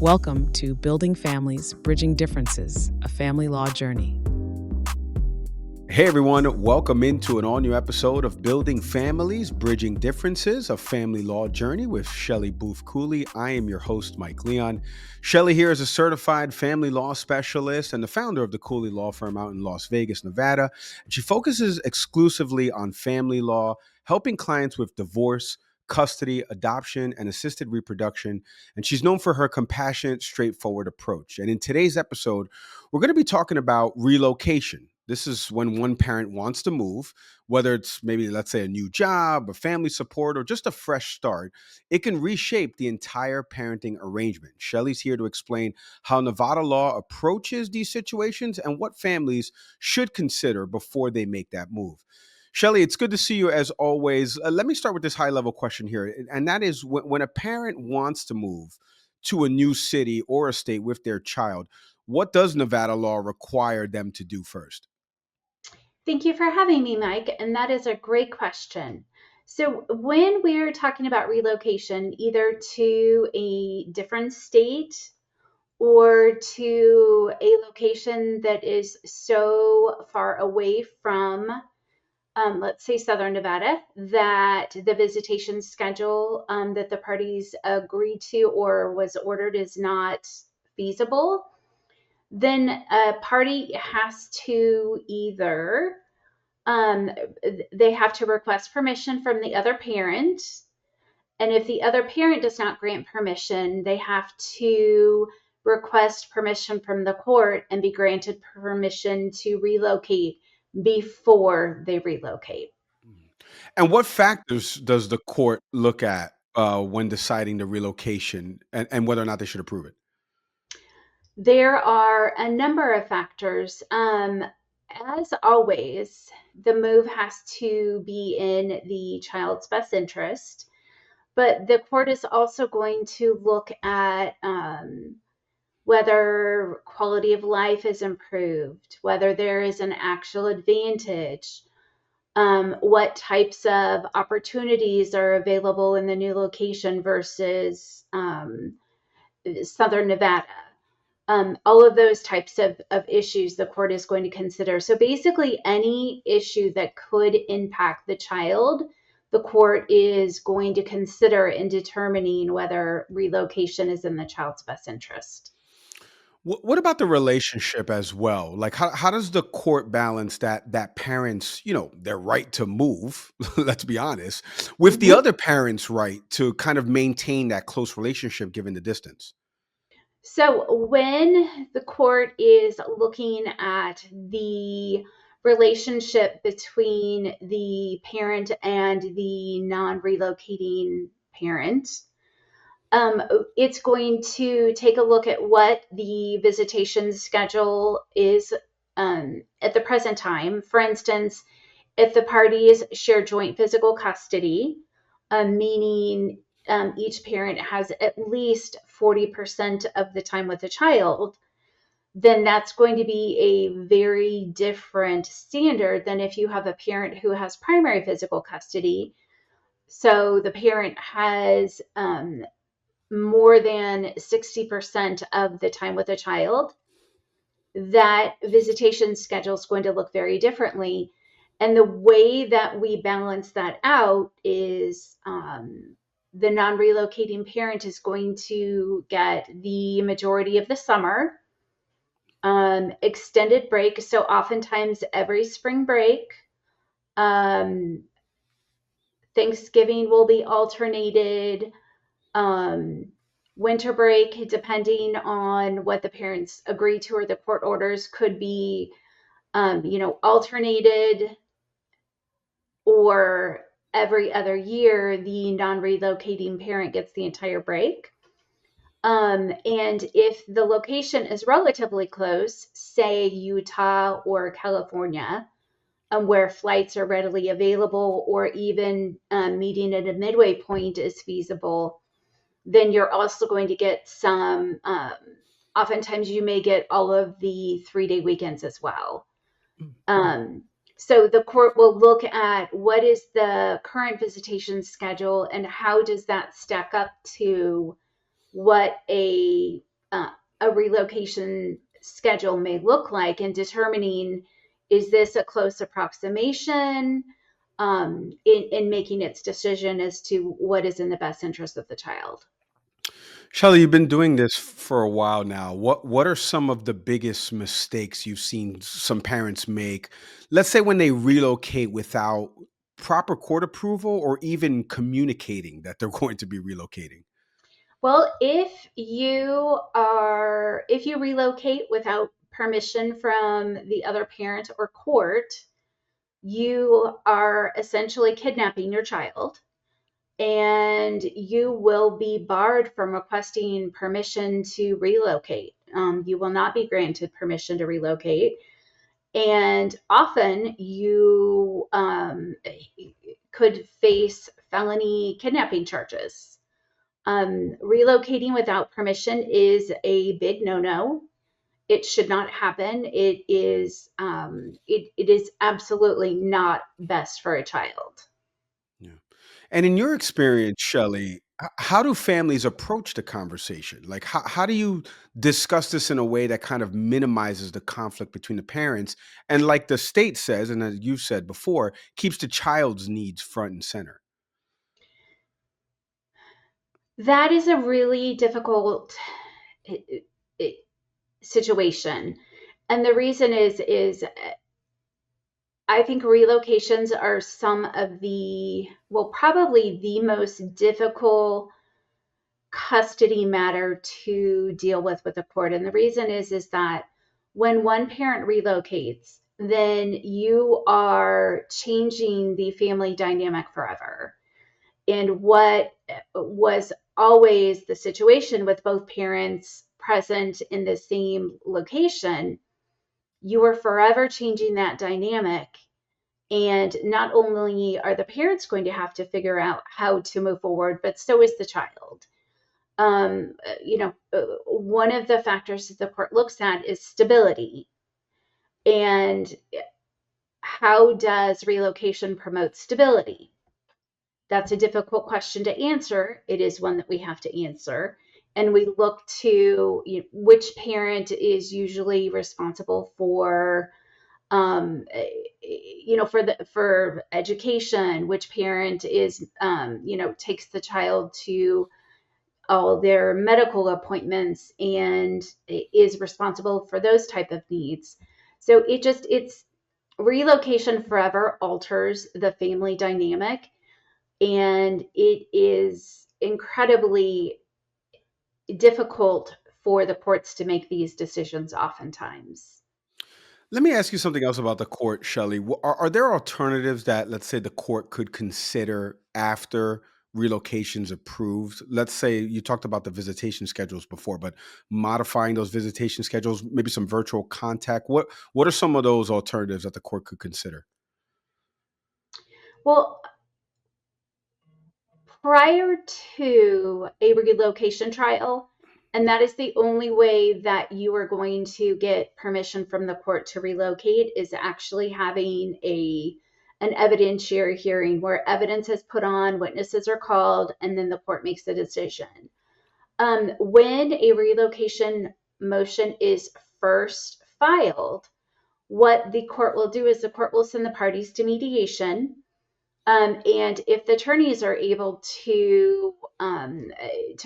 Welcome to Building Families, Bridging Differences, a family law journey. Hey everyone, welcome into an all-new episode of Building Families, Bridging Differences, a family law journey with Shelly Booth-Cooley. I am your host, Mike Leon. Shelly here is a certified family law specialist and the founder of the Cooley Law Firm out in Las Vegas, Nevada. And she focuses exclusively on family law, helping clients with divorce, custody, adoption, and assisted reproduction. And she's known for her compassionate, straightforward approach. And in today's episode, we're going to be talking about relocation. This is when one parent wants to move, whether it's maybe, let's say, a new job, a family support, or just a fresh start. It can reshape the entire parenting arrangement. Shelly's here to explain how Nevada law approaches these situations and what families should consider before they make that move. Shelly, it's good to see you as always. Let me start with this high-level question here, and that is when a parent wants to move to a new city or a state with their child, what does Nevada law require them to do first? Thank you for having me, Mike. And that is a great question. So when we're talking about relocation, either to a different state or to a location that is so far away from, let's say, Southern Nevada, that the visitation schedule that the parties agreed to or was ordered is not feasible, then a party has to either they have to request permission from the other parent. And if the other parent does not grant permission, they have to request permission from the court and be granted permission to relocate before they relocate. And what factors does the court look at when deciding the relocation and whether or not they should approve it? There are a number of factors. As always, the move has to be in the child's best interest, but the court is also going to look at whether quality of life is improved, whether there is an actual advantage, what types of opportunities are available in the new location versus Southern Nevada. All of those types of issues the court is going to consider. So basically any issue that could impact the child, the court is going to consider in determining whether relocation is in the child's best interest. What about the relationship as well? Like how does the court balance that parents, their right to move, let's be honest, with the Mhm. other parent's right to kind of maintain that close relationship given the distance? So when the court is looking at the relationship between the parent and the non-relocating parent, it's going to take a look at what the visitation schedule is at the present time. For instance, if the parties share joint physical custody, meaning each parent has at least 40% of the time with the child, then that's going to be a very different standard than if you have a parent who has primary physical custody. So the parent has more than 60% of the time with a child. That visitation schedule is going to look very differently. And the way that we balance that out is the non-relocating parent is going to get the majority of the summer, extended break. So oftentimes every spring break, Thanksgiving will be alternated. Winter break, depending on what the parents agree to or the court orders, could be, alternated, or every other year, the non-relocating parent gets the entire break. And if the location is relatively close, say Utah or California, where flights are readily available, or even meeting at a midway point is feasible, then you're also going to get some, oftentimes you may get all of the 3-day weekends as well. So the court will look at what is the current visitation schedule and how does that stack up to what a a relocation schedule may look like, and determining, is this a close approximation, in making its decision as to what is in the best interest of the child. Shelly, you've been doing this for a while now. What are some of the biggest mistakes you've seen some parents make? Let's say when they relocate without proper court approval or even communicating that they're going to be relocating. Well, if you relocate without permission from the other parent or court, you are essentially kidnapping your child, and you will be barred from requesting permission to relocate. You will not be granted permission to relocate, and often you could face felony kidnapping charges. Relocating without permission is a big no-no. It should not happen. It is absolutely not best for a child. Yeah. And in your experience, Shelley, how do families approach the conversation? Like, how do you discuss this in a way that kind of minimizes the conflict between the parents? And like the state says, and as you said before, keeps the child's needs front and center. That is a really difficult eh, eh, situation. And the reason is I think relocations are some of probably the most difficult custody matter to deal with the court. And the reason is that when one parent relocates, then you are changing the family dynamic forever. And what was always the situation with both parents present in the same location, you are forever changing that dynamic. And not only are the parents going to have to figure out how to move forward, but so is the child. One of the factors that the court looks at is stability. And how does relocation promote stability? That's a difficult question to answer. It is one that we have to answer. And we look to which parent is usually responsible for for education, which parent is takes the child to all their medical appointments and is responsible for those type of needs. So it's relocation forever alters the family dynamic, and it is incredibly difficult for the courts to make these decisions oftentimes. Let me ask you something else about the court, Shelley. Are there alternatives that, let's say, the court could consider after relocation's approved? Let's say you talked about the visitation schedules before, but modifying those visitation schedules, maybe some virtual contact. What are some of those alternatives that the court could consider? Well, prior to a relocation trial, and that is the only way that you are going to get permission from the court to relocate, is actually having an evidentiary hearing where evidence is put on, witnesses are called, and then the court makes the decision. When a relocation motion is first filed, what the court will do is the court will send the parties to mediation. And if the attorneys are able to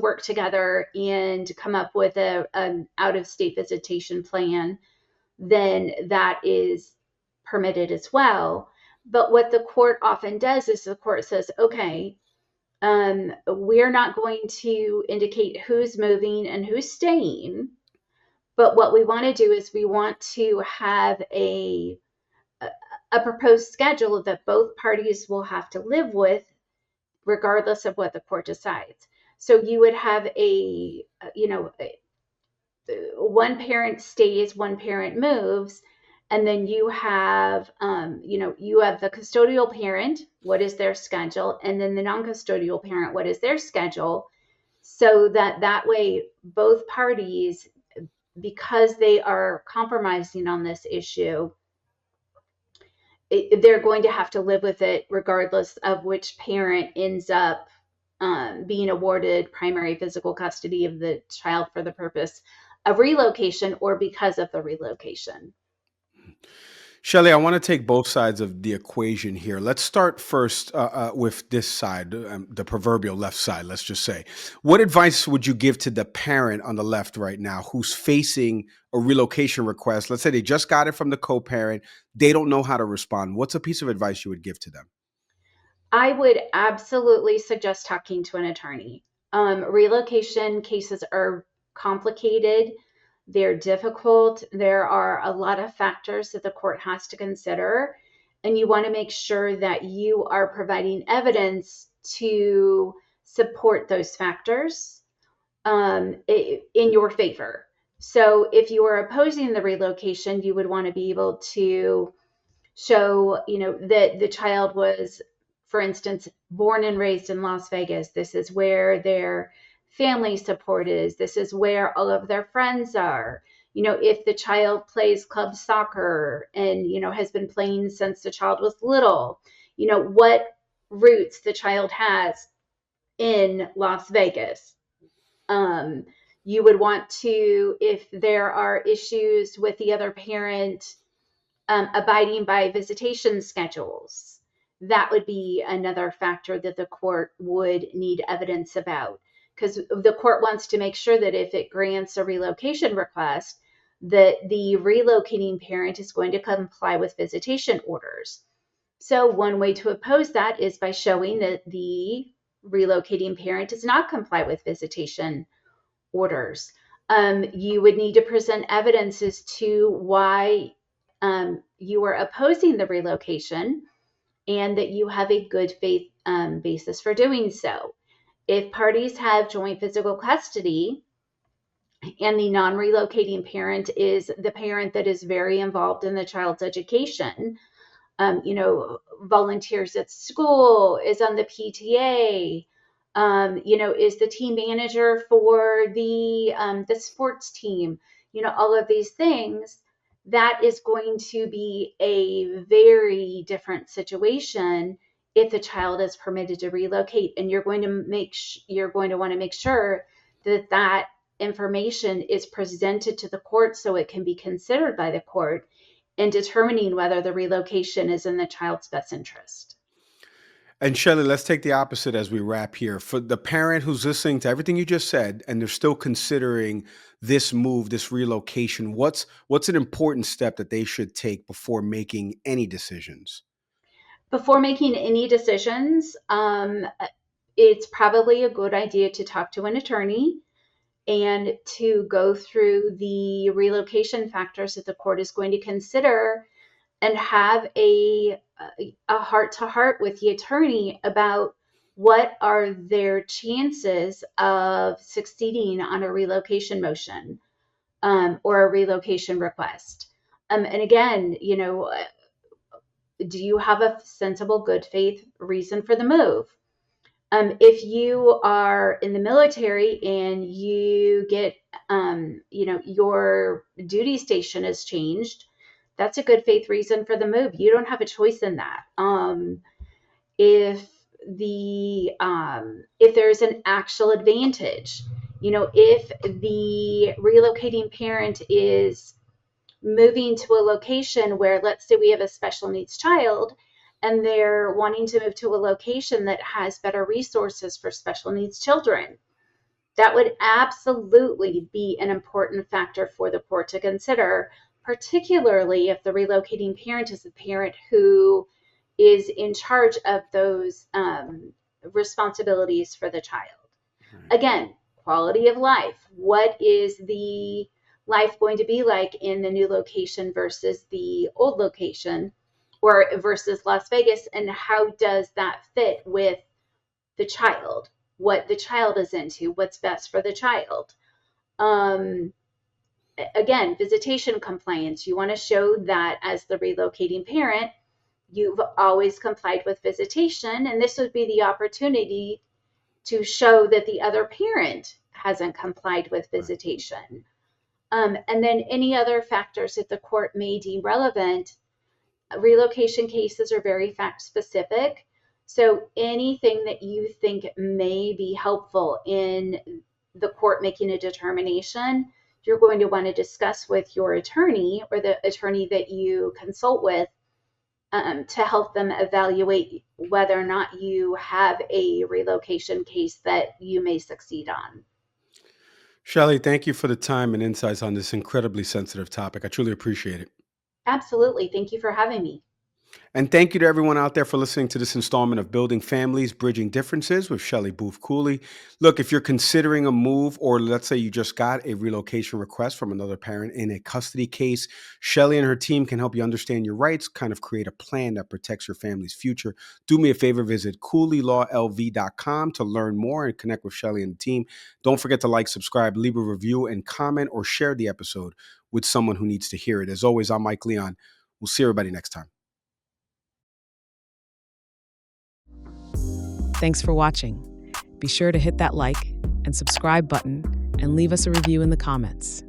work together and come up with an out-of-state visitation plan, then that is permitted as well. But what the court often does is the court says, okay, we're not going to indicate who's moving and who's staying, but what we want to do is we want to have a proposed schedule that both parties will have to live with, regardless of what the court decides. So you would have one parent stays, one parent moves, and then you have the custodial parent, what is their schedule, and then the non-custodial parent, what is their schedule, so that way both parties, because they are compromising on this issue, they're going to have to live with it regardless of which parent ends up being awarded primary physical custody of the child for the purpose of relocation or because of the relocation. Shelly, I want to take both sides of the equation here. Let's start first with this side, the proverbial left side, let's just say. What advice would you give to the parent on the left right now who's facing a relocation request? Let's say they just got it from the co parent, they don't know how to respond. What's a piece of advice you would give to them? I would absolutely suggest talking to an attorney. Relocation cases are complicated, they're difficult. There are a lot of factors that the court has to consider, and you want to make sure that you are providing evidence to support those factors in your favor. So, if you are opposing the relocation, you would want to be able to show, that the child was, for instance, born and raised in Las Vegas. This is where their family support is. This is where all of their friends are. If the child plays club soccer and, has been playing since the child was little, what roots the child has in Las Vegas. Um, you would want to, if there are issues with the other parent, abiding by visitation schedules. That would be another factor that the court would need evidence about, because the court wants to make sure that if it grants a relocation request, that the relocating parent is going to comply with visitation orders. So one way to oppose that is by showing that the relocating parent does not comply with visitation orders. You would need to present evidence as to why you are opposing the relocation and that you have a good faith basis for doing so. If parties have joint physical custody and the non-relocating parent is the parent that is very involved in the child's education, volunteers at school, is on the PTA, is the team manager for the sports team, all of these things, that is going to be a very different situation if the child is permitted to relocate, and you're going to want to make sure that that information is presented to the court so it can be considered by the court in determining whether the relocation is in the child's best interest. And Shelley, let's take the opposite as we wrap here. For the parent who's listening to everything you just said, and they're still considering this move, this relocation, what's an important step that they should take before making any decisions? Before making any decisions, it's probably a good idea to talk to an attorney and to go through the relocation factors that the court is going to consider and have a heart-to-heart with the attorney about what are their chances of succeeding on a relocation motion or a relocation request. And again, do you have a sensible, good faith reason for the move? If you are in the military and you get, your duty station has changed, that's a good faith reason for the move. You don't have a choice in that. If there's an actual advantage, if the relocating parent is moving to a location where, let's say we have a special needs child and they're wanting to move to a location that has better resources for special needs children, that would absolutely be an important factor for the court to consider, particularly if the relocating parent is the parent who is in charge of those responsibilities for the child. Again, quality of life. What is the life going to be like in the new location versus the old location, or versus Las Vegas, and how does that fit with the child, what the child is into, what's best for the child. Again, visitation compliance. You want to show that as the relocating parent, you've always complied with visitation, and this would be the opportunity to show that the other parent hasn't complied with visitation. And then any other factors that the court may deem relevant. Relocation cases are very fact specific. So anything that you think may be helpful in the court making a determination, you're going to want to discuss with your attorney or the attorney that you consult with, to help them evaluate whether or not you have a relocation case that you may succeed on. Shelly, thank you for the time and insights on this incredibly sensitive topic. I truly appreciate it. Absolutely. Thank you for having me. And thank you to everyone out there for listening to this installment of Building Families, Bridging Differences with Shelly Booth-Cooley. Look, if you're considering a move, or let's say you just got a relocation request from another parent in a custody case, Shelly and her team can help you understand your rights, kind of create a plan that protects your family's future. Do me a favor, visit CooleyLawLV.com to learn more and connect with Shelly and the team. Don't forget to like, subscribe, leave a review, and comment or share the episode with someone who needs to hear it. As always, I'm Mike Leon. We'll see everybody next time. Thanks for watching. Be sure to hit that like and subscribe button and leave us a review in the comments.